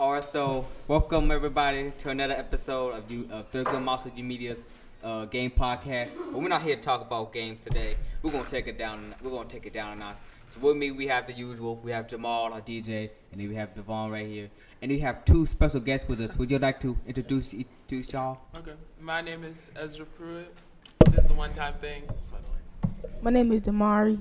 Alright, so welcome everybody to another episode of Thurgood Marshall Media's game podcast. But we're not here to talk about games today. We're gonna take it down. We're gonna take it down a notch. So with me, we have the usual. We have Jamal, our DJ, and then we have Devon right here, and we have two special guests with us. Would you like to introduce y'all? Okay, my name is Ezra Pruitt. This is a one-time thing, by the way. My name is Damari.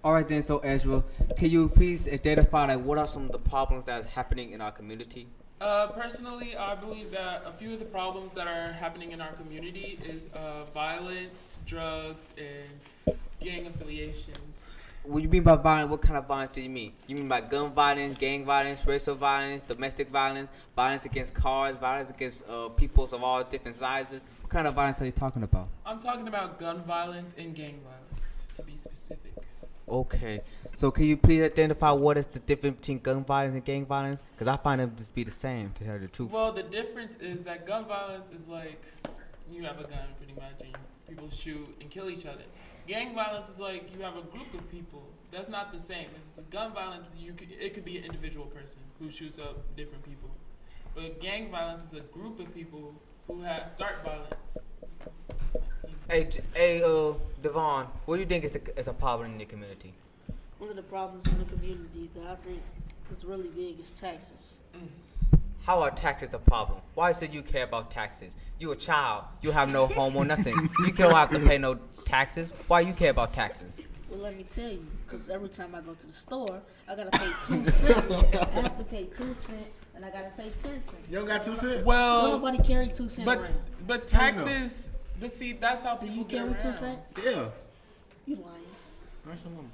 Alright then, so Ezra, can you please identify what are some of the problems that are happening in our community? Personally, I believe that a few of the problems that are happening in our community is violence, drugs, and gang affiliations. What do you mean by violence? What kind of violence do you mean? You mean by gun violence, gang violence, racial violence, domestic violence, violence against cars, violence against peoples of all different sizes? What kind of violence are you talking about? I'm talking about gun violence and gang violence, to be specific. Okay. So can you please identify what is the difference between gun violence and gang violence? Because I find them to be the same, to tell you the truth. Well, the difference is that gun violence is like you have a gun pretty much and people shoot and kill each other. Gang violence is like you have a group of people. That's not the same. It's the gun violence. It could be an individual person who shoots up different people, but gang violence is a group of people who start violence. Hey, Devon, what do you think is a problem in the community? One of the problems in the community that I think is really big is taxes. How are taxes a problem? Why is it you care about taxes? You a child. You have no home or nothing. You don't have to pay no taxes. Why you care about taxes? Well, let me tell you, because every time I go to the store, I gotta pay 2 cents. I have to pay 2 cents, and I gotta pay 10 cents. You don't got 2 cents? Well, Nobody carry 2 cents around. but taxes. But see, that's how Do people you get carry around. 2 cents? Yeah. You lying. Nice one.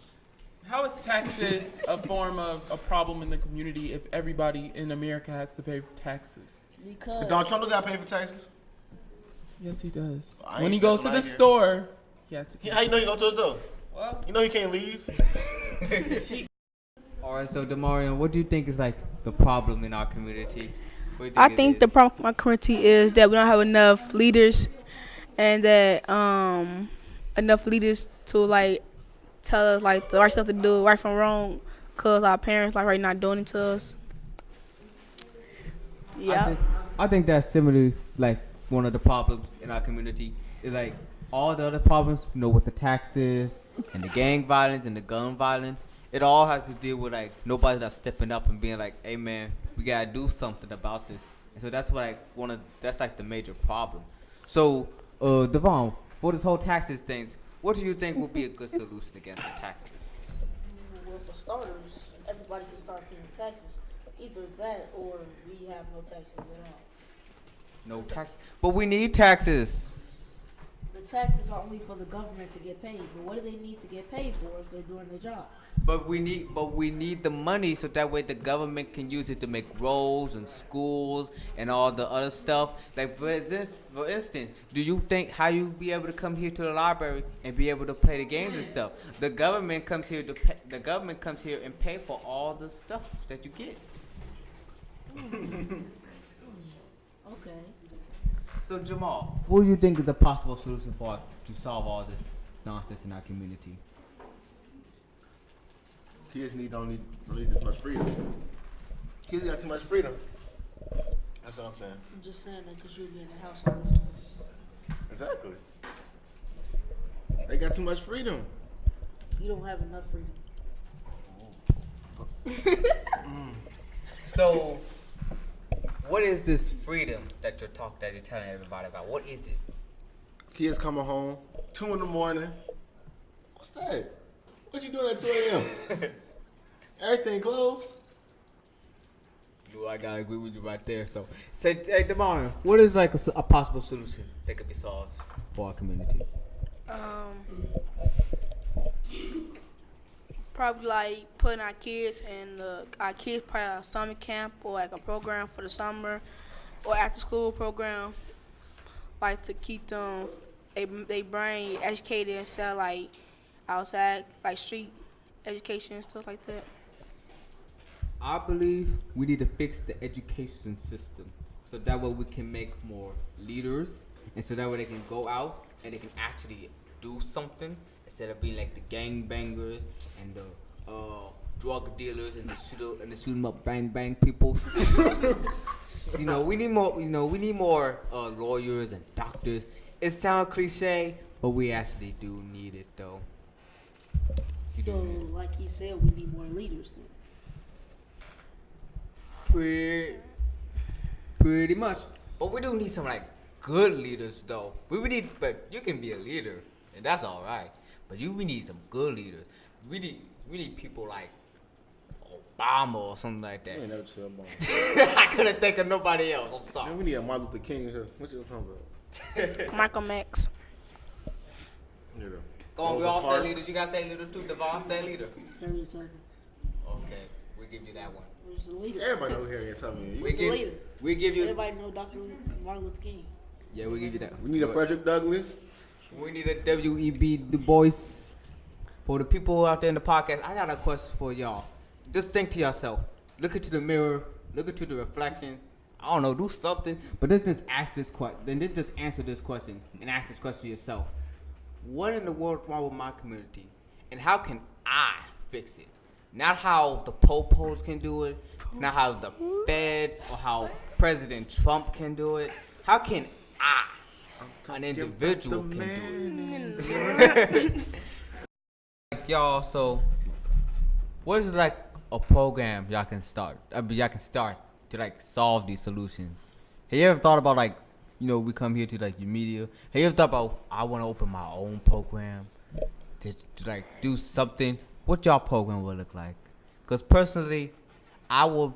How is taxes a form of a problem in the community if everybody in America has to pay for taxes? Because Donald Trump don't got to pay for taxes? Yes, he does. I When ain't- he goes to that's the what I store, he has to pay. How you know you go to the store? Well, You know he can't leave? Alright, so Demarion, what do you think is like the problem in our community? What do you I it think is? the problem with my community is that we don't have enough leaders, and that enough leaders to like tell us like the right stuff to do, right from wrong, cause our parents like right not doing it to us. Yeah. I think that's similarly like one of the problems in our community. Is like all the other problems, with the taxes and the gang violence and the gun violence. It all has to do with like nobody's not stepping up and being like, "Hey man, we gotta do something about this." And so that's what that's like the major problem. So, Devon, for this whole taxes things, what do you think would be a good solution against the taxes? well, for starters, everybody can start paying taxes. Either that or we have no taxes at all. No tax, but we need taxes. The taxes are only for the government to get paid, but what do they need to get paid for if they're doing their job? But we need the money so that way the government can use it to make roads and schools and all the other stuff. Like for instance, do you think how you be able to come here to the library and be able to play the games and stuff? The government comes here and pay for all the stuff that you get. Okay. So Jamal, what do you think is the possible solution to solve all this nonsense in our community? Kids don't need this much freedom. Kids got too much freedom. That's what I'm saying. I'm just saying that because you'll be in the house all the time. Exactly. They got too much freedom. You don't have enough freedom. So, what is this freedom that you're telling everybody about? What is it? Kids coming home, 2 in the morning. What's that? What you doing at 2 a.m.? Everything closed. I gotta agree with you right there. So, hey, Damarion, what is like a possible solution that could be solved for our community? Probably like putting our kids in probably a summer camp or like a program for the summer or after school program, like to keep them they brain educated instead of like outside like street education and stuff like that. I believe we need to fix the education system so that way we can make more leaders and so that way they can go out and they can actually do something instead of being like the gangbangers and the drug dealers and the shoot 'em up bang bang people. We need more. We need more lawyers and doctors. It sounds cliche, but we actually do need it though. So, like he said, we need more leaders then. Pretty much. But we do need some like good leaders though. But you can be a leader, and that's all right. But we need some good leaders. We need people like Obama or something like that. You ain't never chill Obama. I couldn't think of nobody else. I'm Man, sorry. we need a Martin Luther King here. What you talking about? Malcolm X. You know. Come on, we Rosa all say Parks. leaders. You gotta say leader too. Devon, say leader. Harriet Tubman. Okay, we give you that one. Who's the leader? Everybody know Harriet Tubman. We Who's the leader? give you. Everybody know Dr. Martin Luther King. Yeah, we give you that. We need a Frederick Douglass. We need a W.E.B. Du Bois. For the people out there in the podcast, I got a question for y'all. Just think to yourself. Look into the mirror. Look into the reflection. I don't know, do something. But then just ask this question. Then just answer this question and ask this question to yourself. What in the world is wrong with my community? And how can I fix it? Not how the po-pos can do it. Not how the feds or how President Trump can do it. How can I, an individual, can do it? Like y'all, so what is like a program y'all can start? Y'all can start to like solve these solutions. Have you ever thought about like, we come here to like your media. Have you ever thought about I want to open my own program to like do something? What y'all program would look like? Cause personally, I don't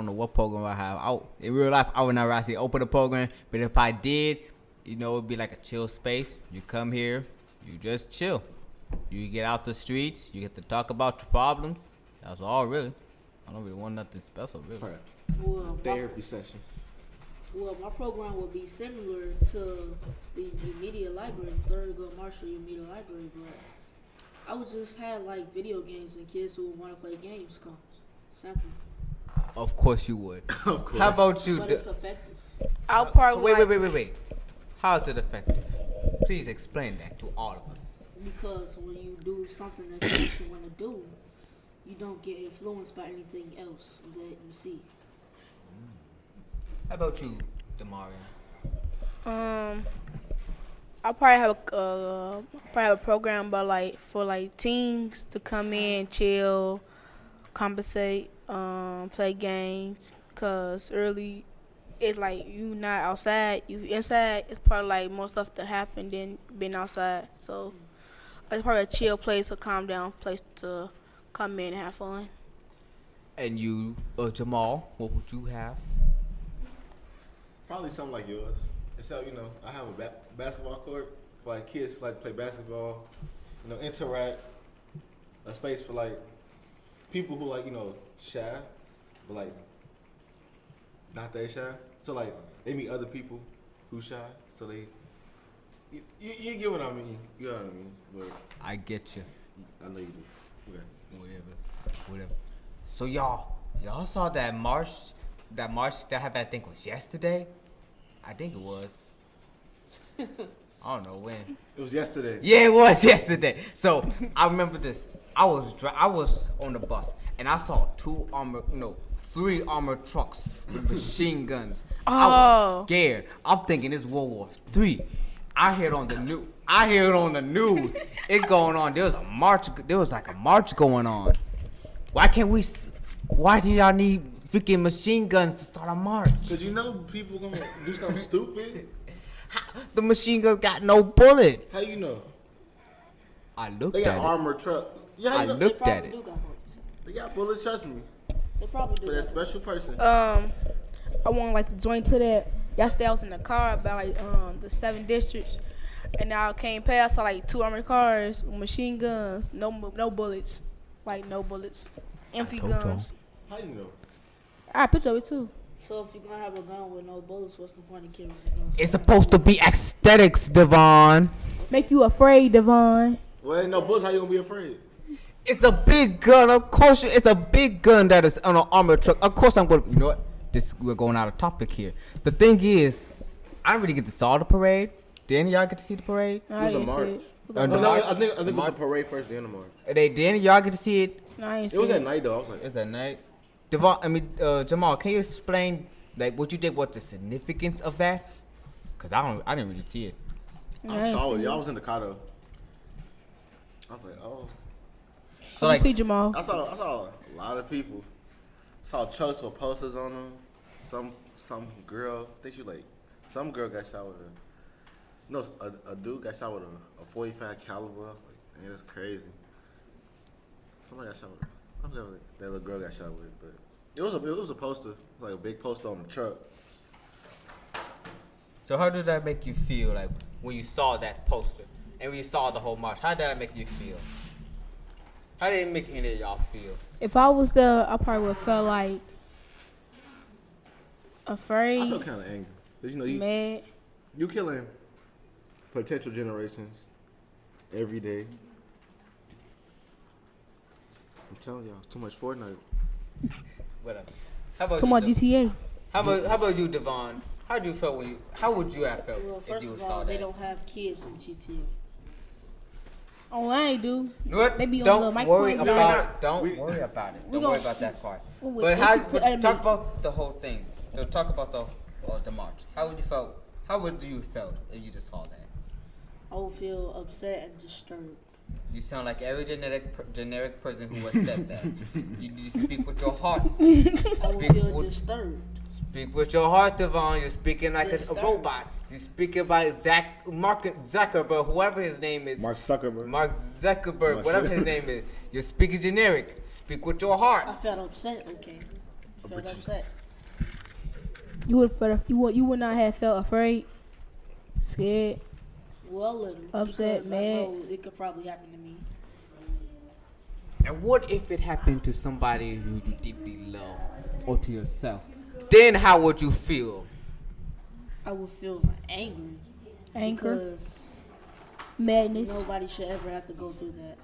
know what program I have. In real life, I would never actually open a program. But if I did, it'd be like a chill space. You come here, you just chill. You get out the streets, you get to talk about your problems. That's all really. I don't really want nothing special, really. Sorry. Well, Therapy session. my program would be similar to the media library, Thurgood Marshall media library, but I would just have like video games and kids who would want to play games come. Simple. Of course you would. Of course. How about you? But it's effective. I'll probably Wait. How is it effective? Please explain that to all of us. Because when you do something that you actually want to do, you don't get influenced by anything else that you see. How about you, Demaria? I'll probably have a program, but like for like teens to come in, chill, compensate, play games. Cause early, it's like you not outside, you inside. It's probably like more stuff to happen than being outside. So it's probably a chill place, a calm down place to come in and have fun. And you, Jamal, what would you have? Probably something like yours. Except, I have a basketball court for like kids who like to play basketball. Interact. A space for like people who like, shy, but like not that shy. So like they meet other people who shy. So they, you get what I mean. You know what I mean. But I get you. I know you do. Okay. Whatever. So y'all saw that march that happened, I think was yesterday. I think it was. I don't know when. It was yesterday. Yeah, it was yesterday. So I remember this. I was on the bus and I saw 3 armored trucks with machine guns. I was scared. I'm thinking it's World War III. I hear it on the news. It going on. There was a march. There was like a march going on. Why do y'all need freaking machine guns to start a march? Cause people gonna do something stupid. The machine guns got no bullets. How you know? I looked They at got it. armored truck. Yeah, how I you know? looked They at probably it. do got bullets. They got bullets. Trust me. They probably do. For that got special person. I want like to join to that. Yesterday I was in the car about like the 7 districts, and I came past, saw like 2 armored cars with machine guns, no bullets, like no bullets, empty guns. How you know? I have a picture of it too. So if you're gonna have a gun with no bullets, what's the point of carrying the gun? It's supposed to be aesthetics, Devon. Make you afraid, Devon. Well, ain't no bullets. How you gonna be afraid? It's a big gun. Of course, it's a big gun that is on an armored truck. Of course, I'm going to. You know what? We're going out of topic here. The thing is, I didn't really get to saw the parade. Did any of y'all get to see the parade? I was a didn't see march. it. Uh, No, no, I think it was a parade first, then a march. Did any of y'all get to see it? No, I ain't It was see at it. night though. I was like, It's at night. Jamal, can you explain like what you did? What the significance of that? Cause I didn't really see it. No, I ain't saw it. see Y'all was in the car though. I was like, oh. So Let me like, see Jamal. I saw a lot of people. Saw trucks with posters on them. Some girl, I think she like, some girl got shot with a dude got shot with a 45 caliber. I was like, man, that's crazy. Somebody got shot with. I forgot what that little girl got shot with, but it was a poster, like a big poster on the truck. so how does that make you feel? Like when you saw that poster and when you saw the whole march, how did that make you feel? How did it make any of y'all feel? If I was there, I probably would have felt like I feel afraid, kind of angry. 'Cause, you know, mad. you killing potential generations every day. I'm telling y'all, it's too much Fortnite. Whatever. How about Too you, much Dev- GTA. How about you, Devon? How do you feel when you? How would you have felt Well, if first you of saw all, they that? don't have kids in GTA. Oh, I ain't do. You know what? They be on Don't the worry microphone. about it. Don't We- worry about it. we Don't gonna- worry about that part. we- But we how? keep to But enemy. talk about the whole thing. So talk about the march. How would you felt? How would you felt if you just saw that? I would feel upset and disturbed. You sound like every generic person who would accept that. You need to speak with your heart. I would Speak feel with, disturbed. speak with your heart, Devon. You're speaking like a Disturbed. robot. You're speaking by Mark Zuckerberg, whoever his name is. Mark Zuckerberg. Mark Zuckerberg, Mark whatever his Zuckerberg. name is. You're speaking generic. Speak with your heart. I felt upset. Okay, I felt upset. You would felt. You would not have felt afraid, scared. Well, a little. Upset, because mad. I know it could probably happen to me. And what if it happened to somebody who you deeply love or to yourself? Then how would you feel? I would feel angry. Anger, Because madness. nobody should ever have to go through that.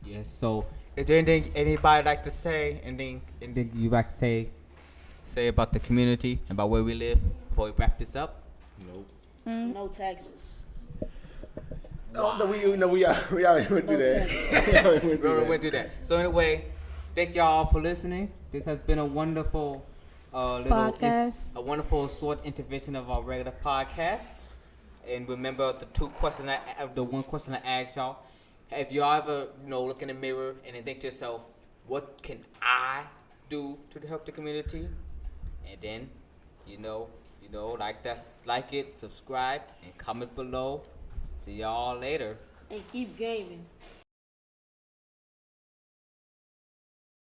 Yes, so is there anything anybody like to say? Anything you like to say about the community, about where we live before we wrap this up? Nope. No taxes. Oh, no, we already went through that. We already went We through already that. went through that. So anyway, thank y'all for listening. This has been a wonderful Podcast. a wonderful short intervention of our regular podcast. And remember the one question I asked y'all. If you ever look in the mirror and then think to yourself, what can I do to help the community? And then like it, subscribe, and comment below. See y'all later. And keep gaming.